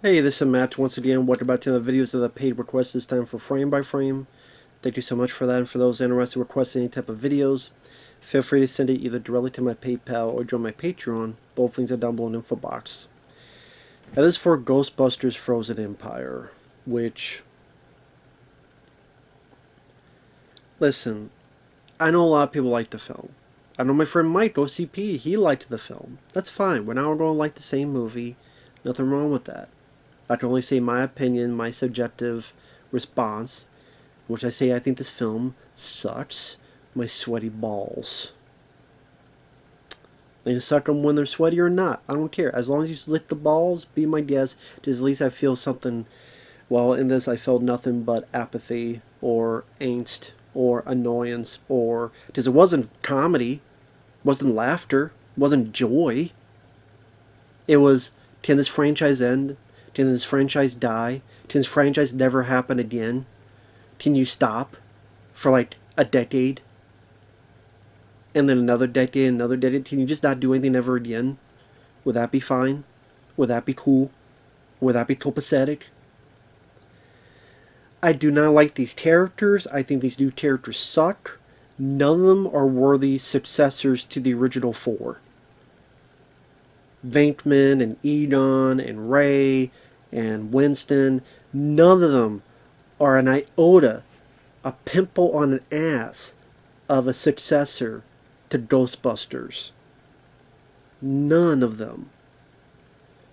Hey, this is Matt once again. Welcome back to the videos of the paid request, this time for frame by frame. Thank you so much for that, and for those interested in requesting any type of videos, feel free to send it either directly to my PayPal or join my Patreon. Both links are down below in the info box. Now this is for Ghostbusters Frozen Empire, which... Listen, I know a lot of people like the film. I know my friend Mike, OCP, he liked the film. That's fine. We're not all going to like the same movie. Nothing wrong with that. I can only say my opinion, my subjective response, which I say I think this film sucks my sweaty balls. They can suck them when they're sweaty or not. I don't care. As long as you lick the balls, be my guest. Just at least I feel something. Well, in this I felt nothing but apathy or angst or annoyance, or because it wasn't comedy, wasn't laughter, wasn't joy. It was, can this franchise end? Can this franchise die? Can this franchise never happen again? Can you stop for like a decade? And then another decade, another decade? Can you just not do anything ever again? Would that be fine? Would that be cool? Would that be copacetic? I do not like these characters. I think these new characters suck. None of them are worthy successors to the original four. Venkman and Egon and Ray and Winston, none of them are an iota, a pimple on an ass of a successor to Ghostbusters. None of them.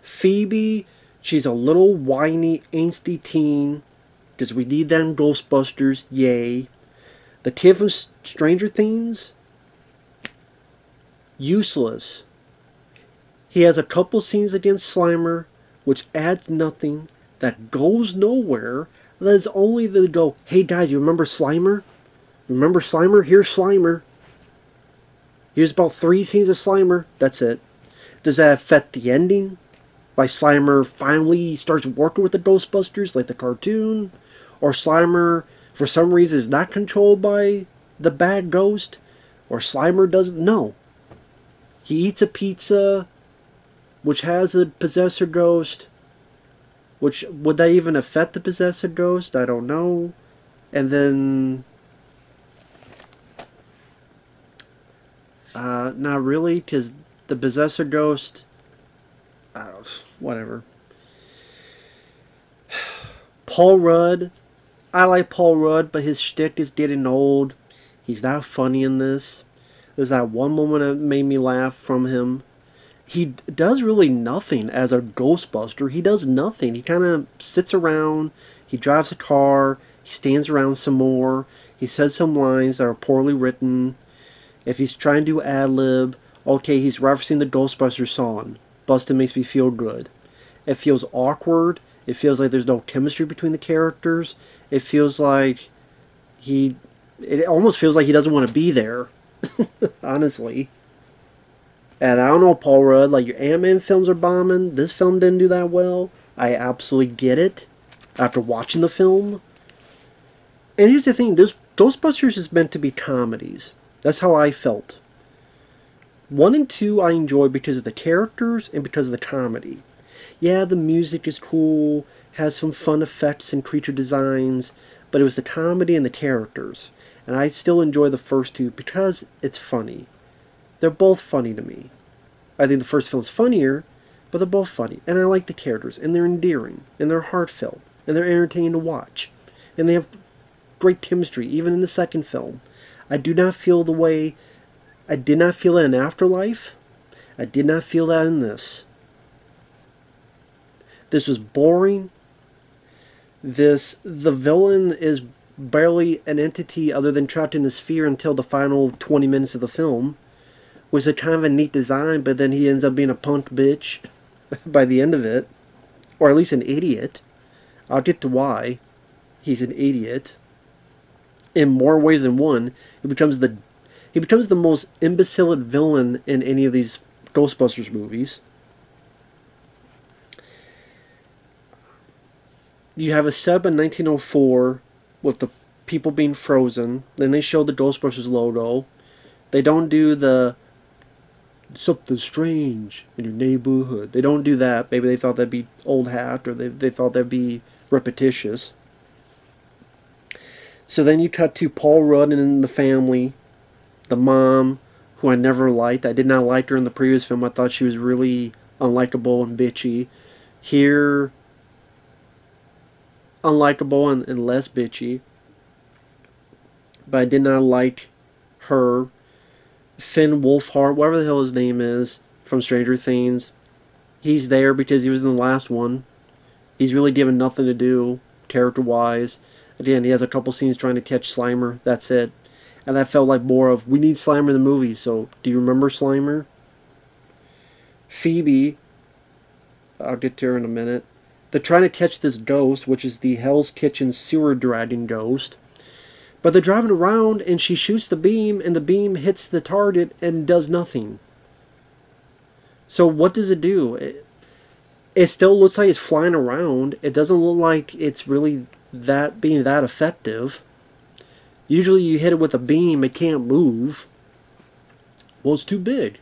Phoebe, she's a little whiny, angsty teen, because we need that in Ghostbusters, yay. The kid from Stranger Things, useless. He has a couple scenes against Slimer, which adds nothing, that goes nowhere. That is only to go, hey guys, you remember Slimer? Remember Slimer? Here's Slimer. Here's about 3 scenes of Slimer. That's it. Does that affect the ending? By Slimer finally starts working with the Ghostbusters, like the cartoon? Or Slimer, for some reason, is not controlled by the bad ghost? Or Slimer doesn't? No. He eats a pizza which has a possessor ghost, which, would that even affect the possessor ghost? I don't know. And then, not really, because the possessor ghost, I don't, whatever. Paul Rudd, I like Paul Rudd, but his shtick is getting old. He's not funny in this. There's that one moment that made me laugh from him. He does really nothing as a Ghostbuster. He does nothing. He kind of sits around. He drives a car. He stands around some more. He says some lines that are poorly written. If he's trying to do ad-lib, okay, he's referencing the Ghostbusters song. Bustin' makes me feel good. It feels awkward. It feels like there's no chemistry between the characters. It feels like it almost feels like he doesn't want to be there. Honestly. And I don't know, Paul Rudd, like your Ant-Man films are bombing. This film didn't do that well. I absolutely get it after watching the film. And here's the thing, this Ghostbusters is meant to be comedies. That's how I felt. 1 and 2 I enjoy because of the characters and because of the comedy. Yeah, the music is cool, has some fun effects and creature designs, but it was the comedy and the characters. And I still enjoy the first 2 because it's funny. They're both funny to me. I think the first film's funnier, but they're both funny. And I like the characters, and they're endearing, and they're heartfelt, and they're entertaining to watch. And they have great chemistry, even in the second film. I do not feel the way... I did not feel that in Afterlife. I did not feel that in this. This was boring. The villain is barely an entity other than trapped in the sphere until the final 20 minutes of the film. Was a kind of a neat design, but then he ends up being a punk bitch by the end of it. Or at least an idiot. I'll get to why he's an idiot. In more ways than one, he becomes the most imbecile villain in any of these Ghostbusters movies. You have a setup in 1904 with the people being frozen. Then they show the Ghostbusters logo. They don't do the something strange in your neighborhood. They don't do that. Maybe they thought that'd be old hat, or they thought that'd be repetitious. So then you cut to Paul Rudd and the family, the mom, who I never liked. I did not like her in the previous film. I thought she was really unlikable and bitchy. Here, unlikable and less bitchy. But I did not like her. Finn Wolfhard, whatever the hell his name is, from Stranger Things. He's there because he was in the last one. He's really given nothing to do, character-wise. Again, he has a couple scenes trying to catch Slimer. That's it. And that felt like more of, we need Slimer in the movie, so do you remember Slimer? Phoebe, I'll get to her in a minute. They're trying to catch this ghost, which is the Hell's Kitchen sewer dragon ghost. But they're driving around, and she shoots the beam, and the beam hits the target and does nothing. So what does it do? It still looks like it's flying around. It doesn't look like it's really being that effective. Usually you hit it with a beam, it can't move. Well, it's too big.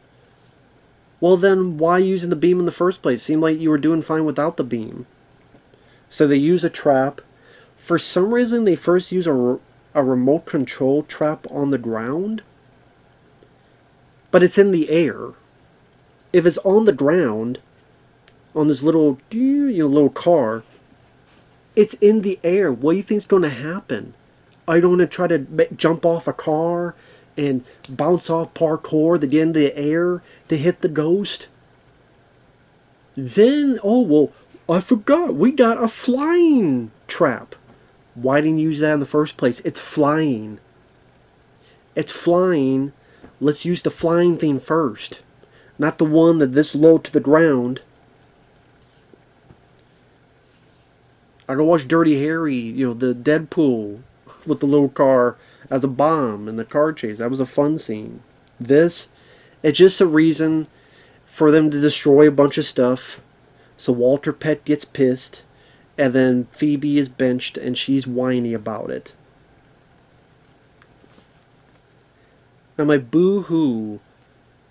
Well, then why using the beam in the first place? Seemed like you were doing fine without the beam. So they use a trap. For some reason, they first use a remote control trap on the ground. But it's in the air. If it's on the ground, on this little, little car, it's in the air. What do you think's going to happen? Are you going to try to jump off a car and bounce off parkour to get into the air to hit the ghost? Then, oh, well, I forgot. We got a flying trap. Why didn't you use that in the first place? It's flying. It's flying. Let's use the flying thing first. Not the one that this low to the ground. I go watch Dirty Harry, the Deadpool with the little car as a bomb in the car chase. That was a fun scene. This, it's just a reason for them to destroy a bunch of stuff. So Walter Peck gets pissed, and then Phoebe is benched, and she's whiny about it. I'm like, boo-hoo.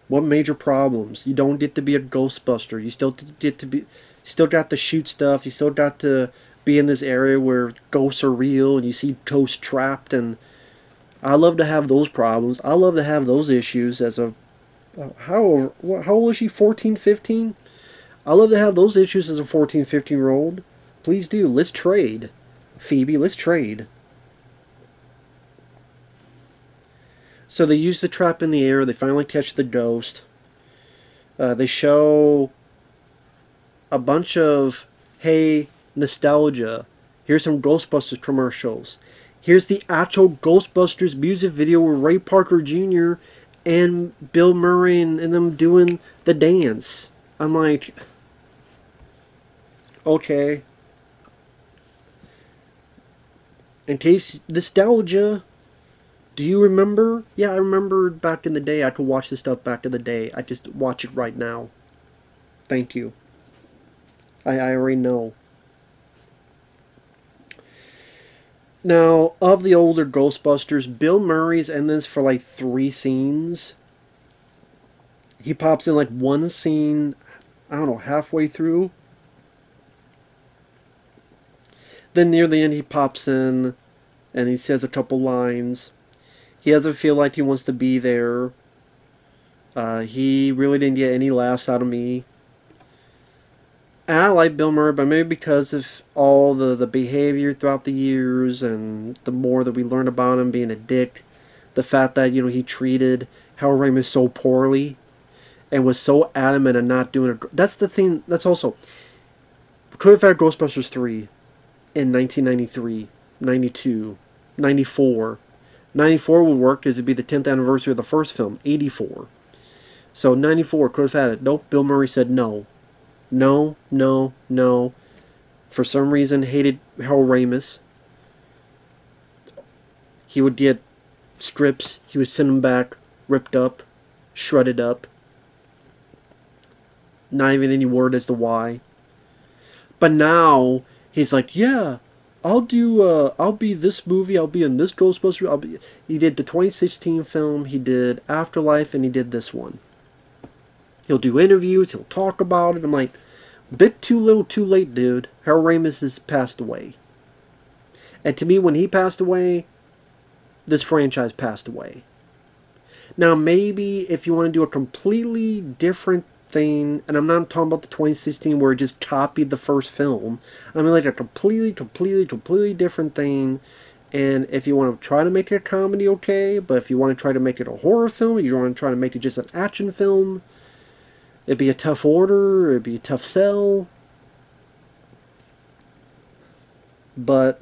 What major problems? You don't get to be a Ghostbuster. You still got to shoot stuff. You still got to be in this area where ghosts are real and you see ghosts trapped, and I love to have those problems. I love to have those issues as a how old is she? 14, 15? I love to have those issues as a 14, 15-year-old. Please do. Let's trade. Phoebe, let's trade. So they use the trap in the air. They finally catch the ghost. They show a bunch of, hey, nostalgia. Here's some Ghostbusters commercials. Here's the actual Ghostbusters music video with Ray Parker Jr. and Bill Murray and them doing the dance. I'm like, okay. In case nostalgia, do you remember? Yeah, I remember back in the day. I could watch this stuff back in the day. I just watch it right now. Thank you. I already know. Now, of the older Ghostbusters, Bill Murray's in this for like 3 scenes. He pops in like one scene, I don't know, halfway through. Then near the end he pops in and he says a couple lines. He doesn't feel like he wants to be there. He really didn't get any laughs out of me. And I like Bill Murray, but maybe because of all the behavior throughout the years and the more that we learn about him being a dick, the fact that, he treated Harold Ramis so poorly and was so adamant on not doing it. That's the thing. That's also, could have had Ghostbusters 3 in 1993, 92, 94. 94 would work because it'd be the 10th anniversary of the first film, 84. So 94 could have had it. Nope, Bill Murray said no. No, no, no. For some reason, hated Harold Ramis. He would get scripts. He would send them back, ripped up, shredded up. Not even any word as to why. But now, he's like, yeah, I'll be this movie, I'll be in this Ghostbusters. He did the 2016 film, he did Afterlife, and he did this one. He'll do interviews. He'll talk about it. I'm like, bit too little, too late, dude. Harold Ramis has passed away. And to me, when he passed away, this franchise passed away. Now, maybe if you want to do a completely different thing, and I'm not talking about the 2016 where it just copied the first film. I mean, like a completely different thing. And if you want to try to make it a comedy, okay. But if you want to try to make it a horror film, you want to try to make it just an action film, it'd be a tough order. It'd be a tough sell. But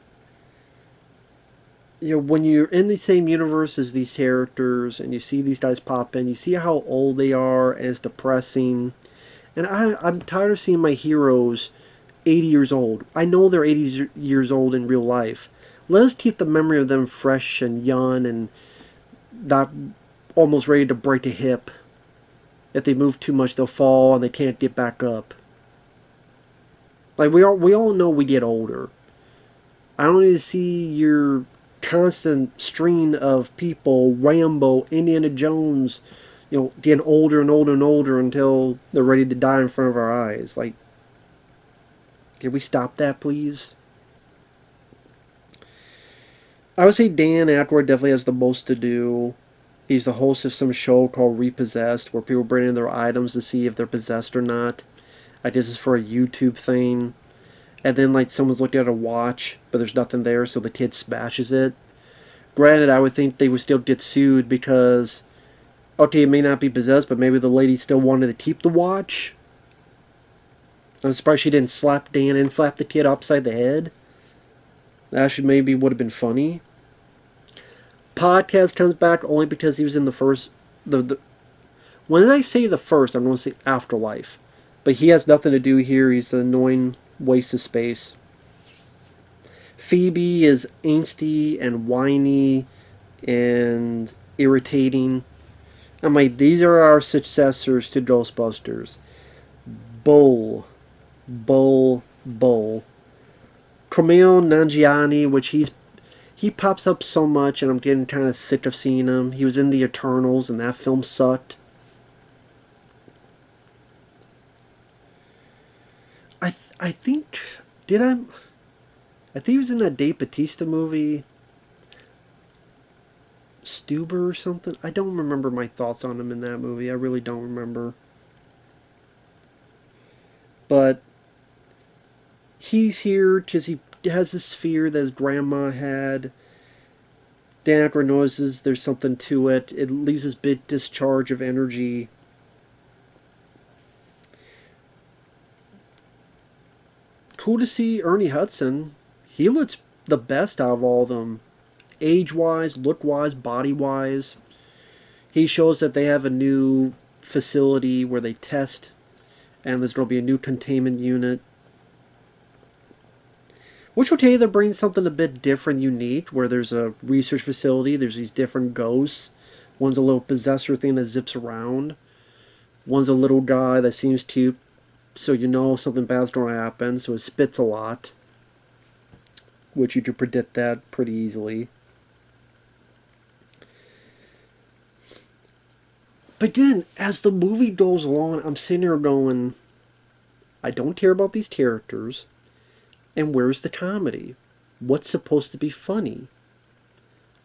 when you're in the same universe as these characters and you see these guys pop in, you see how old they are, and it's depressing. And I'm tired of seeing my heroes 80 years old. I know they're 80 years old in real life. Let us keep the memory of them fresh and young and not almost ready to break a hip. If they move too much, they'll fall and they can't get back up. Like, we all know we get older. I don't need to see your constant stream of people, Rambo, Indiana Jones, getting older and older and older until they're ready to die in front of our eyes. Like, can we stop that, please? I would say Dan Aykroyd definitely has the most to do. He's the host of some show called Repossessed, where people bring in their items to see if they're possessed or not. I guess it's for a YouTube thing. And then, like, someone's looking at a watch, but there's nothing there, so the kid smashes it. Granted, I would think they would still get sued because, okay, it may not be possessed, but maybe the lady still wanted to keep the watch. I'm surprised she didn't slap Dan and slap the kid upside the head. That should maybe would have been funny. Podcast comes back only because he was in the first... When I say the first, I'm going to say Afterlife. But he has nothing to do here. He's an annoying waste of space. Phoebe is angsty and whiny and irritating. I'm like, these are our successors to Ghostbusters. Bull. Kumail Nanjiani, which he pops up so much and I'm getting kind of sick of seeing him. He was in The Eternals and that film sucked. I think he was in that Dave Bautista movie, Stuber or something. I don't remember my thoughts on him in that movie. I really don't remember. But he's here because he has this fear that his grandma had. Dan Aykroyd notices there's something to it. It leaves this big discharge of energy. Cool to see Ernie Hudson. He looks the best out of all of them. Age-wise, look-wise, body-wise. He shows that they have a new facility where they test. And there's going to be a new containment unit. Which will tell you they're bringing something a bit different, unique. Where there's a research facility. There's these different ghosts. One's a little possessor thing that zips around. One's a little guy that seems cute. So you know something bad's going to happen. So it spits a lot. Which you could predict that pretty easily. But then, as the movie goes along, I'm sitting here going, I don't care about these characters. And where's the comedy? What's supposed to be funny?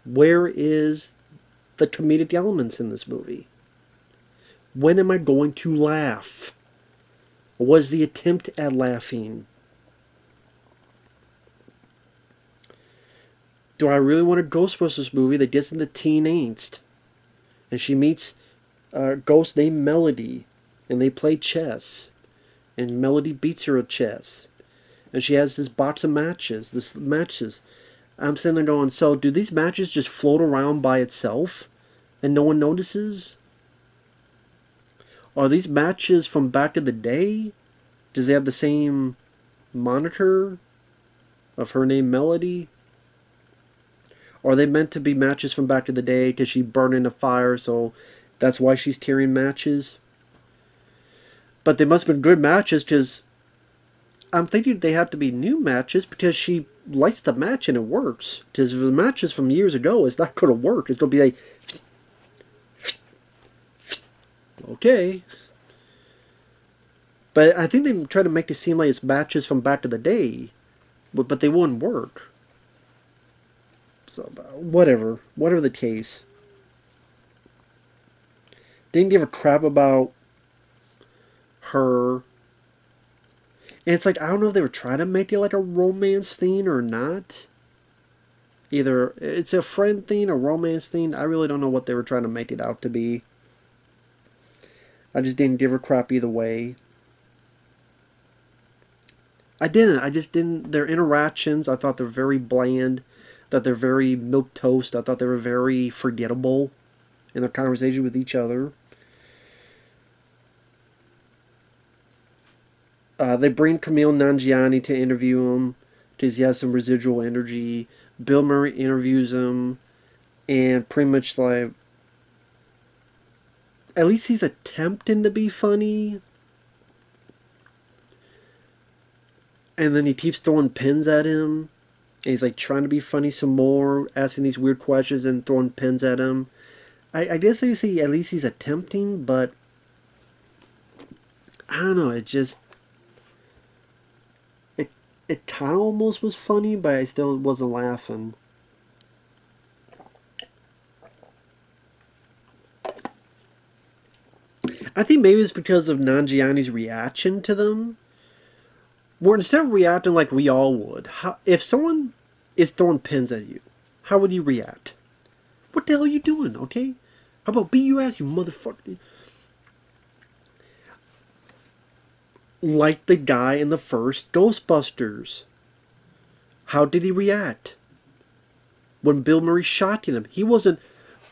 Where is the comedic elements in this movie? When am I going to laugh? Was the attempt at laughing? Do I really want a Ghostbusters movie that gets into teen angst? And she meets a ghost named Melody. And they play chess. And Melody beats her at chess. And she has this box of matches. I'm sitting there going, so do these matches just float around by itself? And no one notices? Are these matches from back in the day? Does they have the same moniker of her name Melody? Or are they meant to be matches from back in the day because she burned in a fire, so that's why she's tearing matches? But they must have been good matches because I'm thinking they have to be new matches because she lights the match and it works. Because the matches from years ago, it's not going to work. It's going to be like, okay. But I think they try to make it seem like it's matches from back to the day, but they wouldn't work. So whatever the case. Didn't give a crap about her. And it's like, I don't know if they were trying to make it like a romance thing or not. Either it's a friend thing or romance thing. I really don't know what they were trying to make it out to be. I just didn't give a crap either way. I didn't. I just didn't. Their interactions, I thought they're very bland. That they're very milquetoast. I thought they were very forgettable in their conversation with each other. They bring Kumail Nanjiani to interview him because he has some residual energy. Bill Murray interviews him, and pretty much like, at least he's attempting to be funny. And then he keeps throwing pins at him. And he's like trying to be funny some more, asking these weird questions and throwing pins at him. I guess you see at least he's attempting, but I don't know. It kind of almost was funny, but I still wasn't laughing. I think maybe it's because of Nanjiani's reaction to them. Where instead of reacting like we all would, if someone is throwing pins at you, how would you react? What the hell are you doing, okay? How about beat your ass, you motherfucker? Like the guy in the first Ghostbusters. How did he react? When Bill Murray shot at him, he wasn't,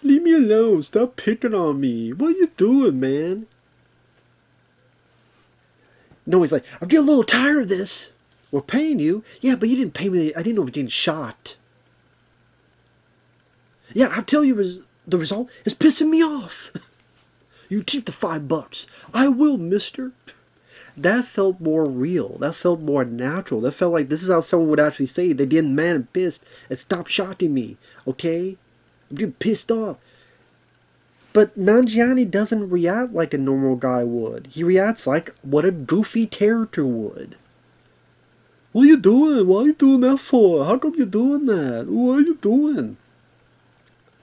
leave me alone, stop picking on me. What are you doing, man? No, he's like, I'm getting a little tired of this. We're paying you. Yeah, but you didn't pay me. I didn't know we were getting shot. Yeah, I'll tell you the result is pissing me off. You keep the $5. I will, mister. That felt more real. That felt more natural. That felt like this is how someone would actually say they didn't mad and pissed and stop shotting me. Okay? I'm getting pissed off. But Nanjiani doesn't react like a normal guy would. He reacts like what a goofy character would. What are you doing? What are you doing that for? How come you're doing that? What are you doing?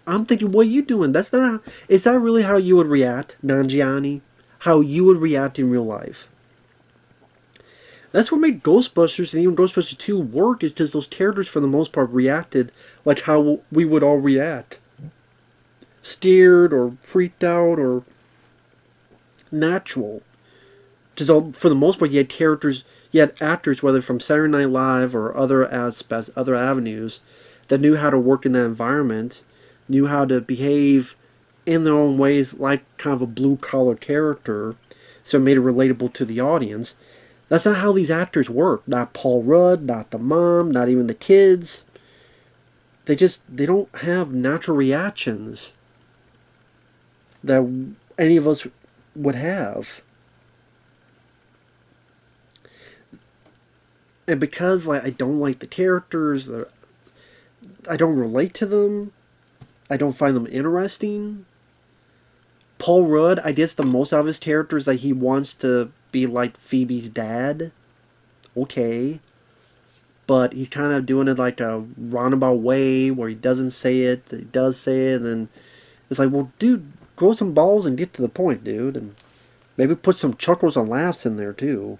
I'm thinking, what are you doing? That's not... Is that really how you would react, Nanjiani? How you would react in real life? That's what made Ghostbusters and even Ghostbusters 2 work, is because those characters for the most part reacted like how we would all react. Scared or freaked out or natural. Because for the most part, you had characters, you had actors, whether from Saturday Night Live or other aspects, other avenues, that knew how to work in that environment, knew how to behave in their own ways like kind of a blue-collar character, so it made it relatable to the audience. That's not how these actors work. Not Paul Rudd, not the mom, not even the kids. They don't have natural reactions that any of us would have. And because I don't like the characters, I don't relate to them, I don't find them interesting. Paul Rudd, I guess the most out of his characters that he wants to be like Phoebe's dad. Okay. But he's kind of doing it like a roundabout way where he doesn't say it, he does say it, and then it's like, well, dude, grow some balls and get to the point, dude. And maybe put some chuckles and laughs in there, too.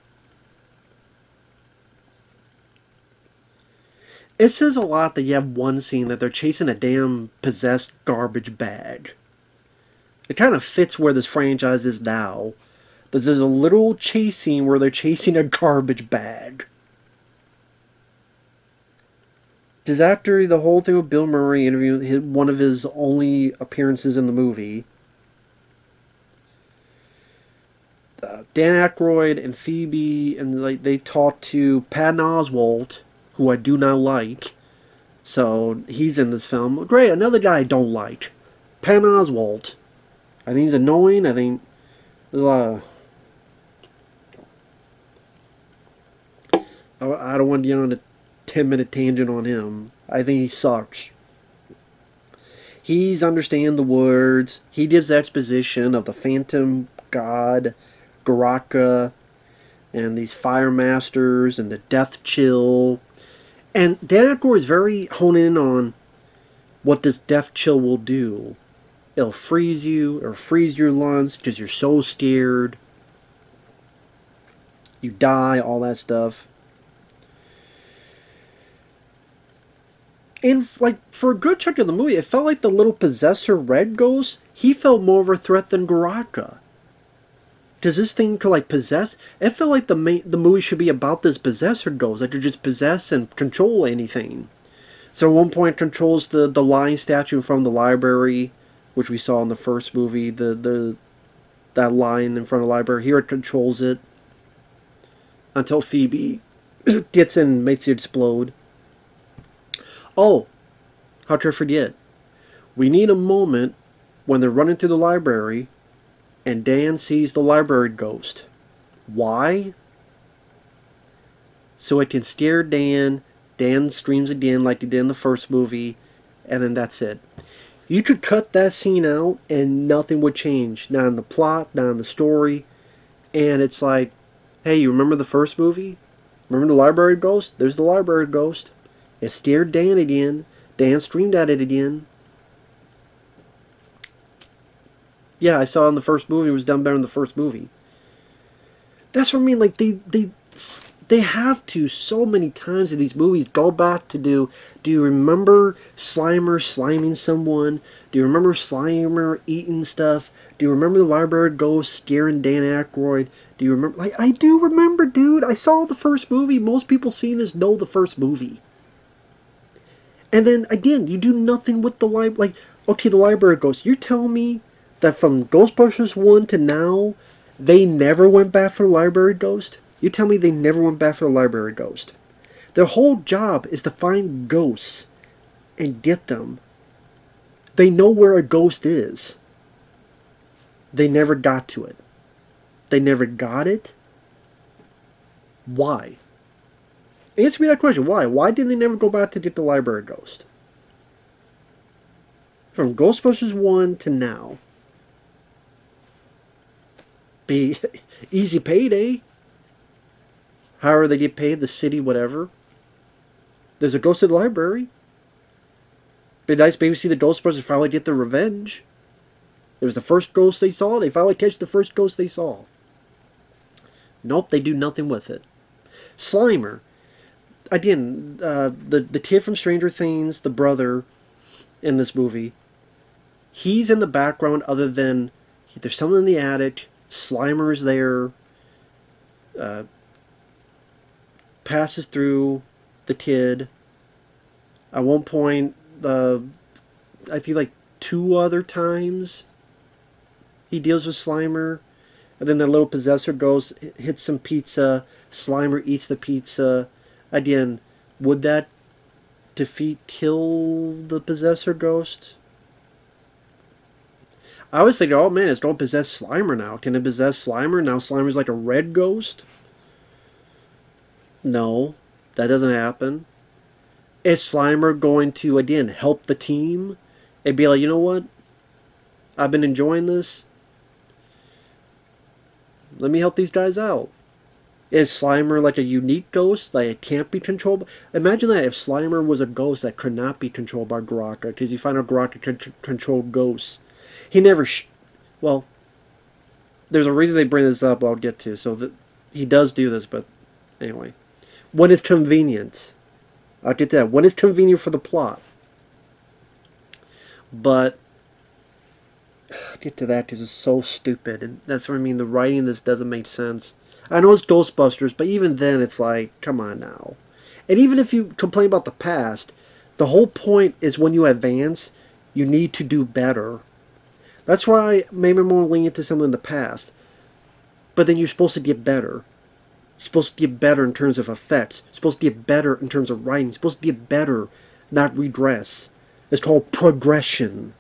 It says a lot that you have one scene that they're chasing a damn possessed garbage bag. It kind of fits where this franchise is now. There's a little chase scene where they're chasing a garbage bag. Because after the whole thing with Bill Murray interviewing one of his only appearances in the movie, Dan Aykroyd and Phoebe, and they talked to Patton Oswalt, who I do not like. So he's in this film. Great, another guy I don't like. Patton Oswalt. I think he's annoying. I think I don't want to get on a 10-minute tangent on him. I think he sucks. He's understanding the words. He gives exposition of the Phantom God, Garaka. and these fire masters and the death chill. And Dan Aykroyd is very honed in on what this death chill will do. It'll freeze you, or freeze your lungs because you're so scared. You die, all that stuff. And like for a good chunk of the movie, it felt like the little possessor red ghost, he felt more of a threat than Garaka. Does this thing could like possess? It felt like the movie should be about this possessor ghost, like to just possess and control anything. So at one point, it controls the lion statue from the library, which we saw in the first movie. That lion in front of the library. Here it controls it until Phoebe gets in and makes it explode. Oh, how could I forget? We need a moment when they're running through the library and Dan sees the library ghost. Why? So it can scare Dan. Dan screams again like he did in the first movie, and then that's it. You could cut that scene out and nothing would change. Not in the plot, not in the story. And it's like, hey, you remember the first movie? Remember the library ghost? There's the library ghost. It scared Dan again. Dan screamed at it again. Yeah, I saw in the first movie. It was done better in the first movie. That's what I mean. Like they have to so many times in these movies go back to do you remember Slimer sliming someone? Do you remember Slimer eating stuff? Do you remember the library ghost scaring Dan Aykroyd? Do you remember? Like I do remember, dude. I saw the first movie. Most people seeing this know the first movie. And then, again, you do nothing with the library. Like, okay, the library ghost. You're telling me that from Ghostbusters 1 to now, they never went back for the library ghost? You tell me they never went back for the library ghost. Their whole job is to find ghosts and get them. They know where a ghost is. They never got to it. They never got it? Why? Answer me that question. Why? Why did they never go back to get the library ghost? From Ghostbusters 1 to now. Be easy payday. However they get paid, the city, whatever. There's a ghost in the library. Be nice maybe see the Ghostbusters finally get their revenge. It was the first ghost they saw. They finally catch the first ghost they saw. Nope, they do nothing with it. Slimer. Again, the kid from Stranger Things, the brother in this movie, he's in the background other than there's someone in the attic, Slimer's there, passes through the kid. At one point, I think like 2 other times, he deals with Slimer. And then the little possessor goes, hits some pizza, Slimer eats the pizza. Again, would that kill the possessor ghost? I was thinking, oh man, it's going to possess Slimer now. Can it possess Slimer? Now Slimer's like a red ghost? No, that doesn't happen. Is Slimer going to, again, help the team? And be like, you know what? I've been enjoying this. Let me help these guys out. Is Slimer like a unique ghost? Like it can't be controlled? Imagine that if Slimer was a ghost that could not be controlled by Garaka, because you find out Garaka can control ghosts. He never... well, there's a reason they bring this up I'll get to. So that he does do this, but anyway. When it's convenient. I'll get to that. When it's convenient for the plot. But... I'll get to that because it's so stupid. And that's what I mean. The writing in this doesn't make sense. I know it's Ghostbusters, but even then it's like, come on now. And even if you complain about the past, the whole point is when you advance, you need to do better. That's why I maybe more lenient to something in the past. But then you're supposed to get better. You're supposed to get better in terms of effects. You're supposed to get better in terms of writing. You're supposed to get better, not regress. It's called progression.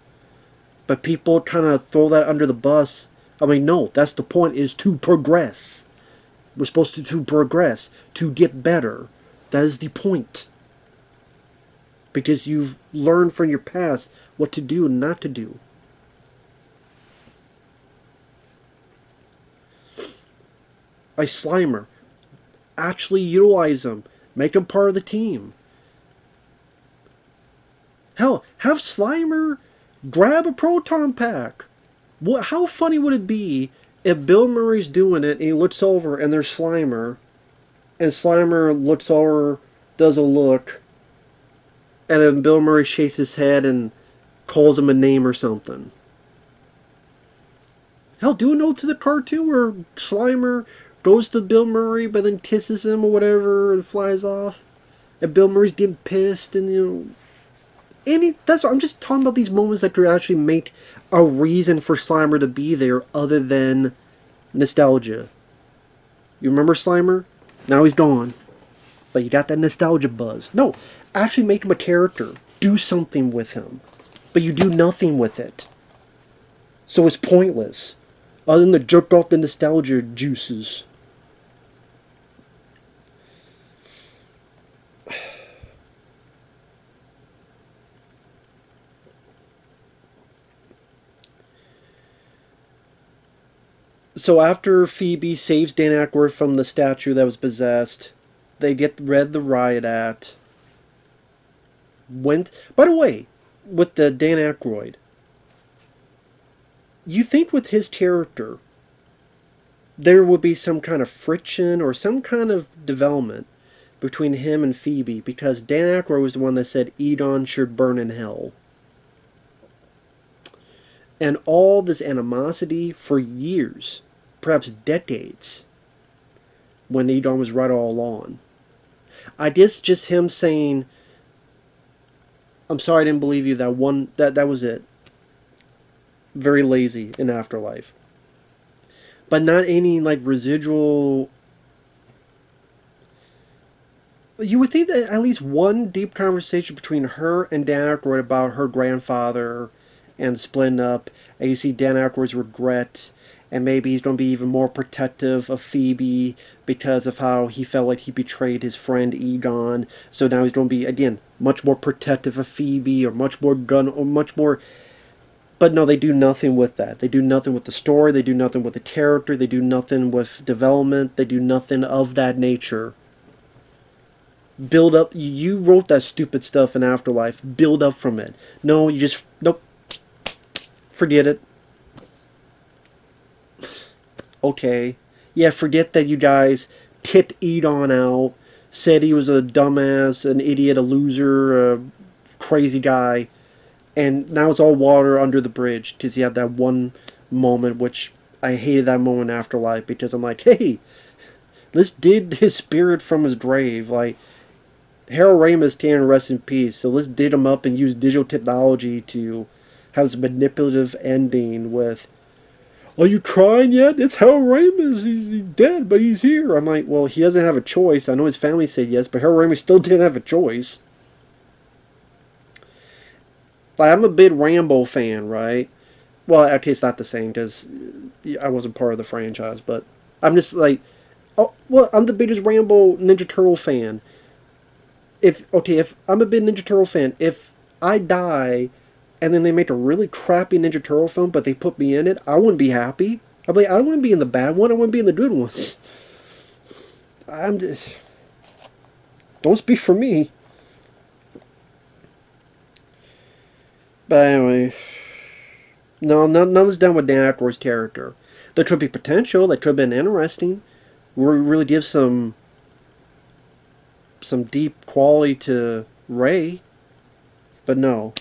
But people kind of throw that under the bus. I mean, no, that's the point, is to progress. We're supposed to progress, to get better. That is the point. Because you've learned from your past what to do and not to do. A Slimer. Actually utilize them. Make them part of the team. Hell, have Slimer grab a proton pack. How funny would it be if Bill Murray's doing it and he looks over and there's Slimer, and Slimer looks over, does a look, and then Bill Murray shakes his head and calls him a name or something. Hell, do a note to the cartoon where Slimer goes to Bill Murray but then kisses him or whatever and flies off. And Bill Murray's getting pissed and, that's what I'm just talking about, these moments that could actually make a reason for Slimer to be there other than nostalgia. You remember Slimer? Now he's gone. But you got that nostalgia buzz. No, actually make him a character. Do something with him. But you do nothing with it. So it's pointless. Other than to jerk off the nostalgia juices. So after Phoebe saves Dan Aykroyd from the statue that was possessed, they get read the riot act. By the way, with the Dan Aykroyd, you think with his character there would be some kind of friction or some kind of development between him and Phoebe, because Dan Aykroyd was the one that said Egon should burn in hell. And all this animosity for years, perhaps decades, when Egon was right all along. I guess just him saying, I'm sorry I didn't believe you, that was it. Very lazy in Afterlife. But not any residual. You would think that at least one deep conversation between her and Dan Aykroyd about her grandfather and splitting up, and you see Dan Aykroyd's regret, and maybe he's going to be even more protective of Phoebe because of how he felt like he betrayed his friend Egon. So now he's going to be, again, much more protective of Phoebe, or much more much more. But no, they do nothing with that. They do nothing with the story. They do nothing with the character. They do nothing with development. They do nothing of that nature. Build up. You wrote that stupid stuff in Afterlife. Build up from it. No, you just, nope. Forget it. Okay. Yeah, forget that you guys tit Egon out, said he was a dumbass, an idiot, a loser, a crazy guy, and now it's all water under the bridge because you had that one moment, which I hated that moment in Afterlife, because I'm like, hey, let's dig his spirit from his grave. Like, Harold Ramis can't rest in peace, so let's dig him up and use digital technology to have this manipulative ending with, are you crying yet? It's Harold Ramis. He's dead, but he's here. I'm like, well, he doesn't have a choice. I know his family said yes, but Harold Ramis still didn't have a choice. Like, I'm a big Rambo fan, right? Well, actually, it's not the same because I wasn't part of the franchise, but I'm just like, oh, well, I'm the biggest Rambo Ninja Turtle fan. If I'm a big Ninja Turtle fan, if I die and then they make a really crappy Ninja Turtle film, but they put me in it, I wouldn't be happy. I'd be like, I don't want to be in the bad one, I want to be in the good ones. I'm just, don't speak for me. But anyway, no, none of this done with Dan Aykroyd's character. There could be potential, that could have been interesting, really give some deep quality to Ray, but no.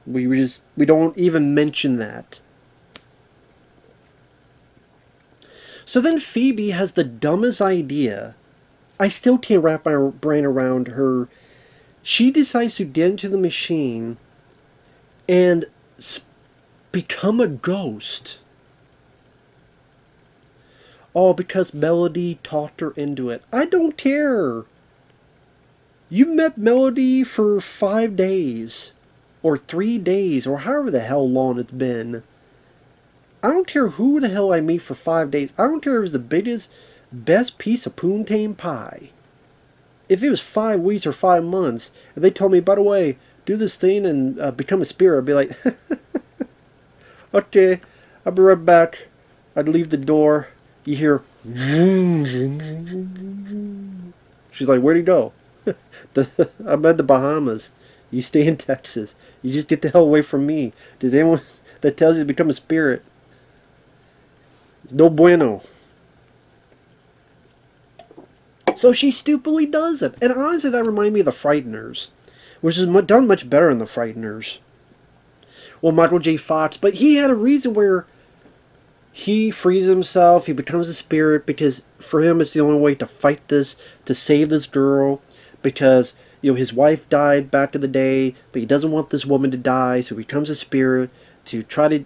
We don't even mention that. So then Phoebe has the dumbest idea. I still can't wrap my brain around her. She decides to get into the machine and become a ghost. All because Melody talked her into it. I don't care. You met Melody for 5 days. Or 3 days, or however the hell long it's been. I don't care who the hell I meet for 5 days. I don't care if it's the biggest, best piece of poontang pie. If it was 5 weeks or 5 months, and they told me, by the way, do this thing and become a spirit, I'd be like, okay, I'll be right back. I'd leave the door. You hear, She's like, where'd he go? I'm at the Bahamas. You stay in Texas. You just get the hell away from me. Does anyone that tells you to become a spirit? It's no bueno. So she stupidly does it. And honestly, that reminded me of The Frighteners, which is done much better in The Frighteners. Well, Michael J. Fox, but he had a reason where he frees himself, he becomes a spirit, because for him it's the only way to fight this, to save this girl, because his wife died back in the day, but he doesn't want this woman to die, so he becomes a spirit to try to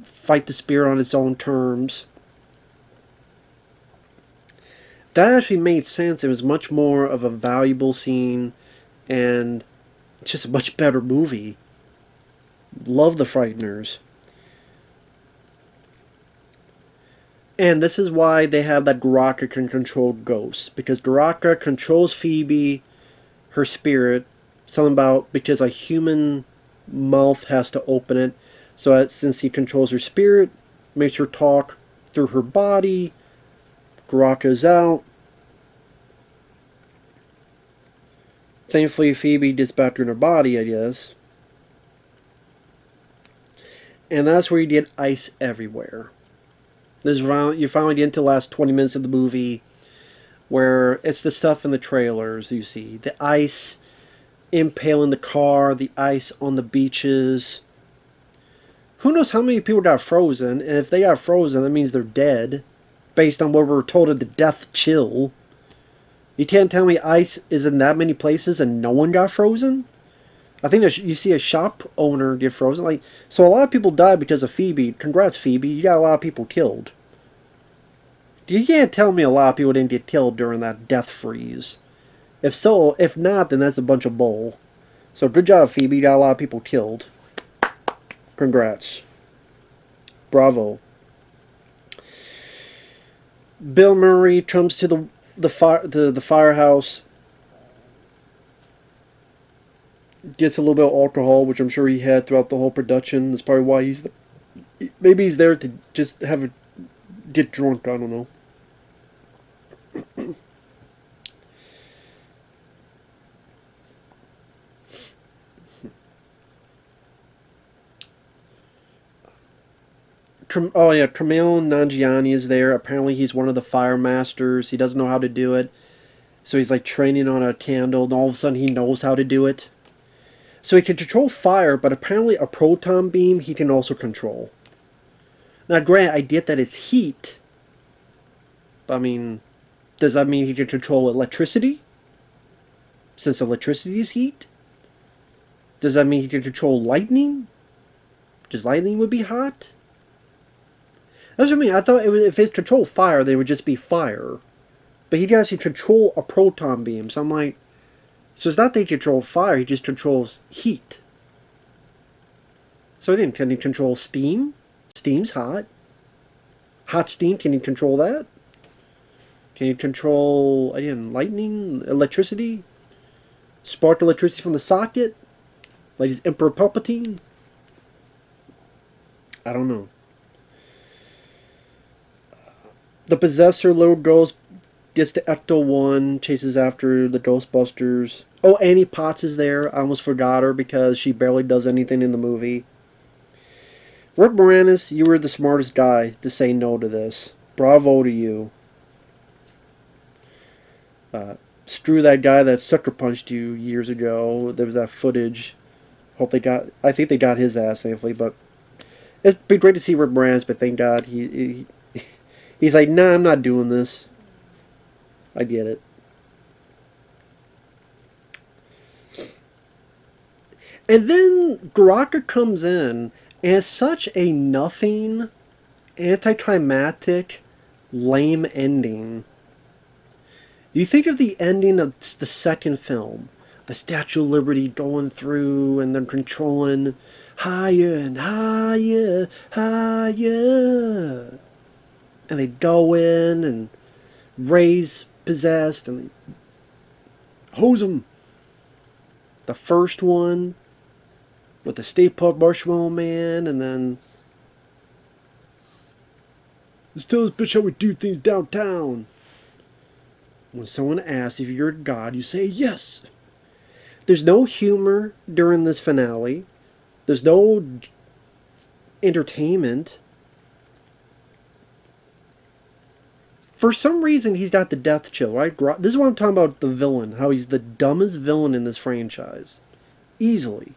fight the spirit on its own terms. That actually made sense. It was much more of a valuable scene, and it's just a much better movie. Love The Frighteners. And this is why they have that Garaka can control ghosts. Because Garaka controls Phoebe, her spirit. Something about because a human mouth has to open it. So that since he controls her spirit, makes her talk through her body. Garaka's out. Thankfully, Phoebe gets back in her body, I guess. And that's where you get ice everywhere. You finally get into the last 20 minutes of the movie where it's the stuff in the trailers you see. The ice impaling the car, the ice on the beaches. Who knows how many people got frozen, and if they got frozen, that means they're dead, based on what we're told of the death chill. You can't tell me ice is in that many places and no one got frozen? I think you see a shop owner get frozen. So a lot of people died because of Phoebe. Congrats, Phoebe. You got a lot of people killed. You can't tell me a lot of people didn't get killed during that death freeze. If not, then that's a bunch of bull. So good job, Phoebe. You got a lot of people killed. Congrats. Bravo. Bill Murray comes to the firehouse. Gets a little bit of alcohol, which I'm sure he had throughout the whole production. That's probably why maybe he's there to just get drunk. I don't know. Oh yeah, Kumail Nanjiani is there. Apparently he's one of the fire masters. He doesn't know how to do it. So he's training on a candle, and all of a sudden he knows how to do it. So he can control fire, but apparently a proton beam he can also control. Now, granted, I get that it's heat. But, I mean, does that mean he can control electricity? Since electricity is heat? Does that mean he can control lightning? Because lightning would be hot? That's what I mean. I thought if it's control fire, they would just be fire. But he can actually control a proton beam. So I'm like, so it's not that he controls fire, he just controls heat. So can he control steam? Steam's hot. Hot steam, can he control that? Can he control, again, lightning? Electricity? Spark electricity from the socket? Like he's Emperor Palpatine? I don't know. The Possessor little ghost gets to Ecto-1, chases after the Ghostbusters. Oh, Annie Potts is there. I almost forgot her because she barely does anything in the movie. Rick Moranis, you were the smartest guy to say no to this. Bravo to you. Screw that guy that sucker punched you years ago. There was that footage. I think they got his ass, thankfully, but it'd be great to see Rick Moranis, but thank God he's like, nah, I'm not doing this. I get it. And then Garaka comes in, and it's such a nothing, anticlimactic, lame ending. You think of the ending of the second film, the Statue of Liberty going through and then controlling higher and higher, higher. And they go in and Ray's possessed and they hose him. The first one with the Stay Puft Marshmallow Man, and then Let's tell this bitch how we do things downtown. When someone asks if you're a god, you say yes. There's no humor during this finale. There's no entertainment. For some reason, he's got the death chill, right? This is what I'm talking about, the villain. How he's the dumbest villain in this franchise. Easily.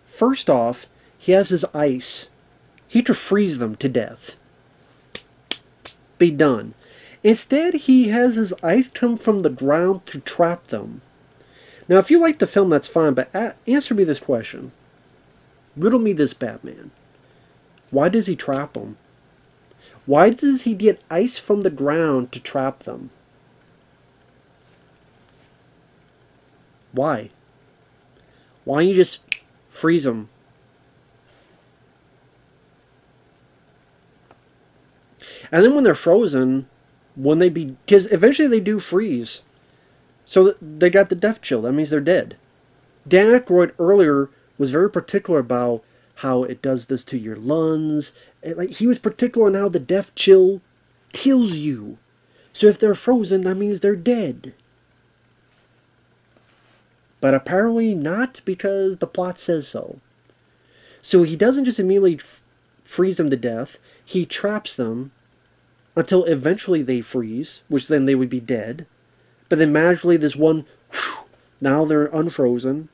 First off, he has his ice. He could freeze them to death. Be done. Instead, he has his ice come from the ground to trap them. Now, if you like the film, that's fine, but answer me this question. Riddle me this, Batman. Why does he trap them? Why does he get ice from the ground to trap them? Why? Why don't you just freeze them? And then when they're frozen, because eventually they do freeze. So they got the death chill. That means they're dead. Dan Aykroyd earlier was very particular about how it does this to your lungs. He was particular on how the death chill kills you. So if they're frozen, that means they're dead. But apparently not, because the plot says so. So he doesn't just immediately freeze them to death. He traps them until eventually they freeze, which then they would be dead. But then magically this one, now they're unfrozen,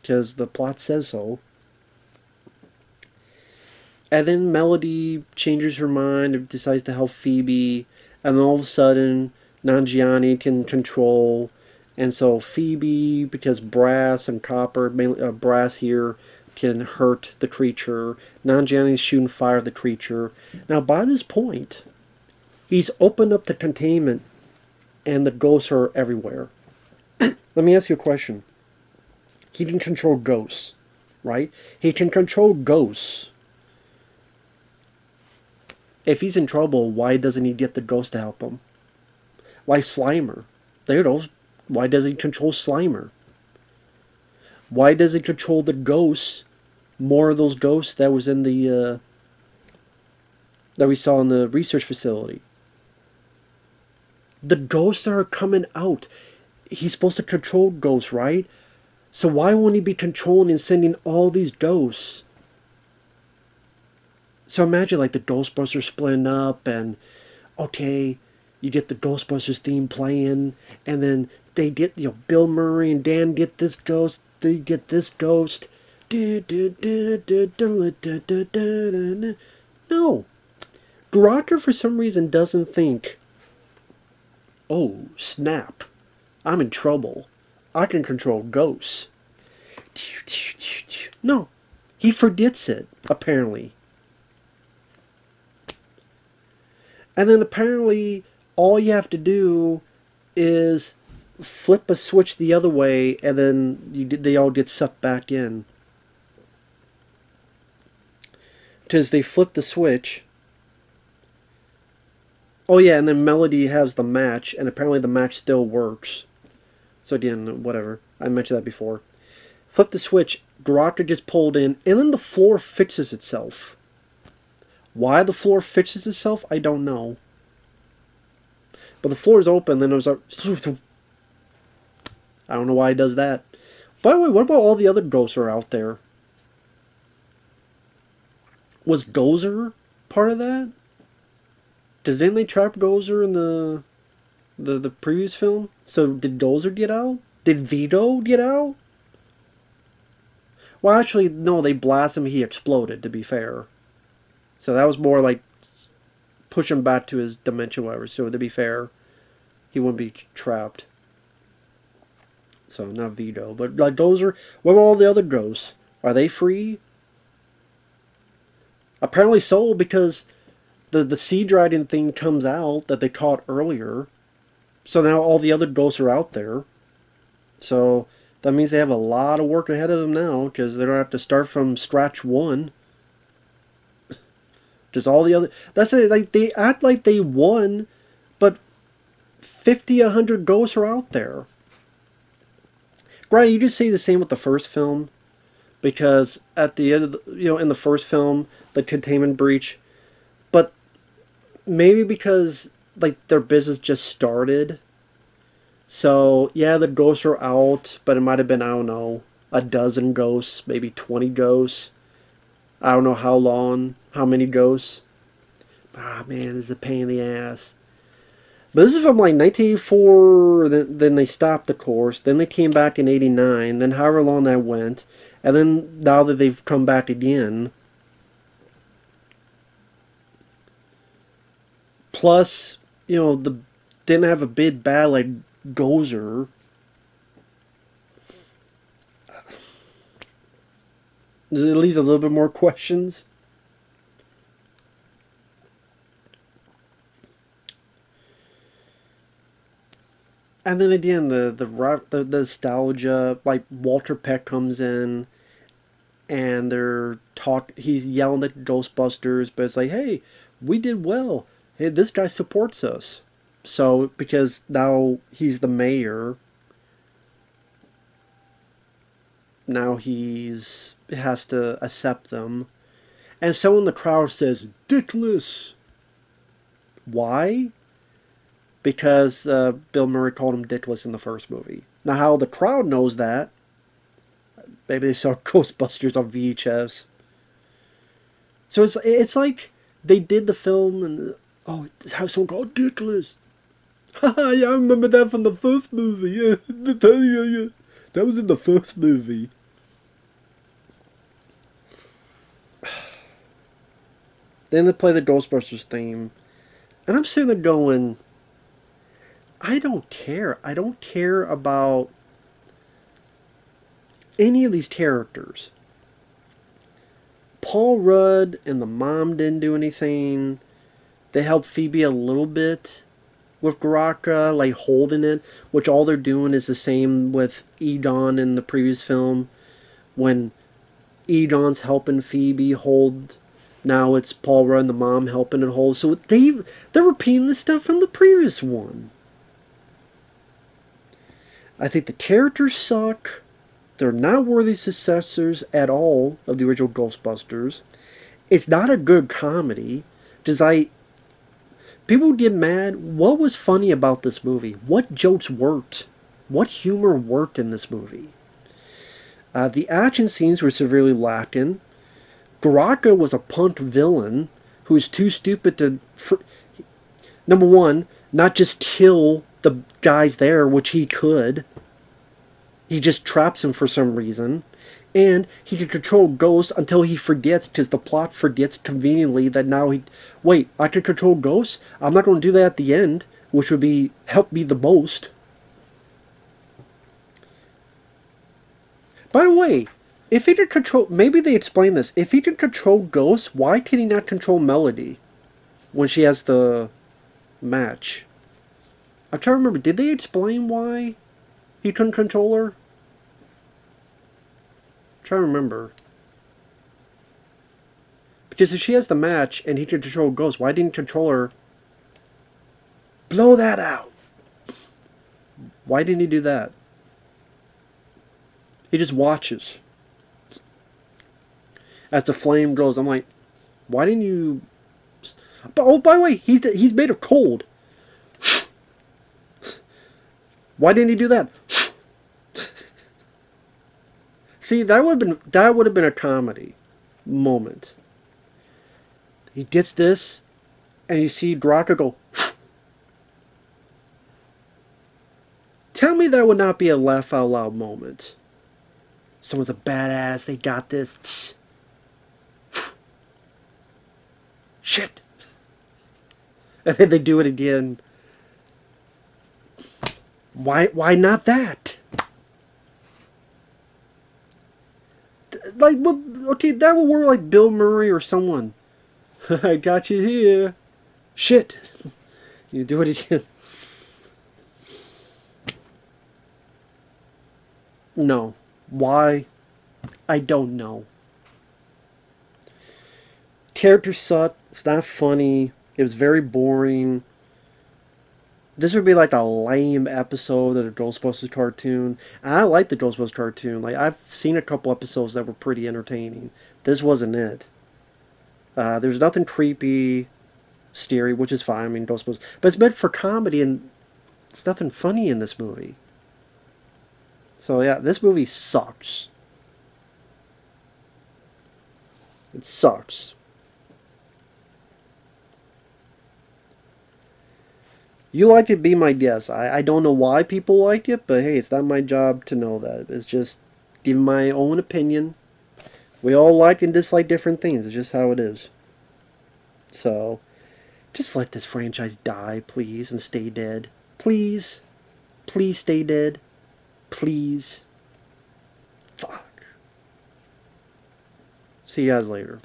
because the plot says so. And then Melody changes her mind and decides to help Phoebe. And then all of a sudden, Nanjiani can control. And so Phoebe, because brass and copper, mainly brass here, can hurt the creature. Nanjiani's shooting fire at the creature. Now, by this point, he's opened up the containment, and the ghosts are everywhere. Let me ask you a question. He can control ghosts, right? He can control ghosts. If he's in trouble, why doesn't he get the ghost to help him? Like Slimer. There it is. Why does he control Slimer? Why does he control the ghosts? More of those ghosts that was in the that we saw in the research facility. The ghosts that are coming out. He's supposed to control ghosts, right? So why won't he be controlling and sending all these ghosts? So imagine like the Ghostbusters splitting up, and okay, you get the Ghostbusters theme playing, and then they get, Bill Murray and Dan get this ghost, they get this ghost. No. Grocker for some reason doesn't think, oh, snap, I'm in trouble. I can control ghosts. No, he forgets it, apparently. And then apparently all you have to do is flip a switch the other way, and then they all get sucked back in. Because they flip the switch. Oh yeah, and then Melody has the match, and apparently the match still works. So again, whatever. I mentioned that before. Flip the switch, Grocker gets pulled in, and then the floor fixes itself. Why the floor fixes itself, I don't know. But the floor is open, then it was like, I don't know why it does that. By the way, what about all the other ghosts are out there? Was Gozer part of that? Because didn't they trap Gozer in the previous film? So did Gozer get out? Did Vito get out? Well, actually, no, they blasted him, he exploded, to be fair. So that was more like push him back to his dimension, whatever. So to be fair, he wouldn't be trapped. So not Vito, but like Gozer. What about all the other ghosts? Are they free? Apparently so, because the sea dragon thing comes out that they caught earlier. So now all the other ghosts are out there. So that means they have a lot of work ahead of them now, because they don't have to start from scratch one. Just all the other... That's it. Like, they act like they won, but 50, 100 ghosts are out there. Right, you just say the same with the first film. Because at the end of the, in the first film, the containment breach. But maybe because like their business just started. So yeah, the ghosts are out, but it might have been, I don't know, a dozen ghosts, maybe 20 ghosts. I don't know how long, how many ghosts. Ah man, this is a pain in the ass. But this is from like 1984. Then they stopped the course. Then they came back in '89. Then however long that went, and then now that they've come back again. Plus, the didn't have a big bad like Gozer. It leaves a little bit more questions. And then again, the nostalgia, like Walter Peck comes in, and he's yelling at Ghostbusters, but it's like, hey, we did well. Hey, this guy supports us. So because now he's the mayor, now he's has to accept them. And someone in the crowd says, "Dickless." Why? Because Bill Murray called him Dickless in the first movie. Now, how the crowd knows that? Maybe they saw Ghostbusters on VHS. So it's like they did the film and how someone called Dickless. Haha, yeah, I remember that from the first movie. Yeah, that was in the first movie. Then they play the Ghostbusters theme, and I'm sitting there going, I don't care. I don't care about any of these characters. Paul Rudd and the mom didn't do anything. They helped Phoebe a little bit with Garaka, like holding it, which all they're doing is the same with Egon in the previous film. When Egon's helping Phoebe hold, now it's Paul Rudd and the mom helping it hold. So they're repeating the stuff from the previous one. I think the characters suck. They're not worthy successors at all of the original Ghostbusters. It's not a good comedy. People get mad. What was funny about this movie? What jokes worked? What humor worked in this movie? The action scenes were severely lacking. Garaka was a punk villain who was too stupid to, number one, not just kill the guys there, which he could. He just traps him for some reason. And he can control ghosts until he forgets, because the plot forgets conveniently that now wait, I can control ghosts? I'm not going to do that at the end, which would be help me the most. By the way, if he could control, maybe they explain this. If he can control ghosts, why can he not control Melody when she has the match? I'm trying to remember. Did they explain why he couldn't control her? I'm trying to remember. Because if she has the match and he can control ghosts, why didn't he control her? Blow that out. Why didn't he do that? He just watches. As the flame goes, I'm like, why didn't you... But, by the way, he's made of cold. Why didn't he do that? See, that would have been a comedy moment. He gets this, and you see Draka go. Tell me that would not be a laugh out loud moment. Someone's a badass. They got this. Shit. And then they do it again. Why not that? Like, okay, that would work like Bill Murray or someone. I got you here. Shit. You do it again. No. Why? I don't know. Characters suck. It's not funny. It was very boring. This would be like a lame episode of the Ghostbusters cartoon. And I like the Ghostbusters cartoon. Like, I've seen a couple episodes that were pretty entertaining. This wasn't it. There's nothing creepy. scary, which is fine. I mean, Ghostbusters, but it's meant for comedy, and there's nothing funny in this movie. So yeah, this movie sucks. It sucks. You liked it, be my guest. I don't know why people liked it, but hey, it's not my job to know that. It's just giving my own opinion. We all like and dislike different things. It's just how it is. So, just let this franchise die, please, and stay dead. Please. Please stay dead. Please. Fuck. See you guys later.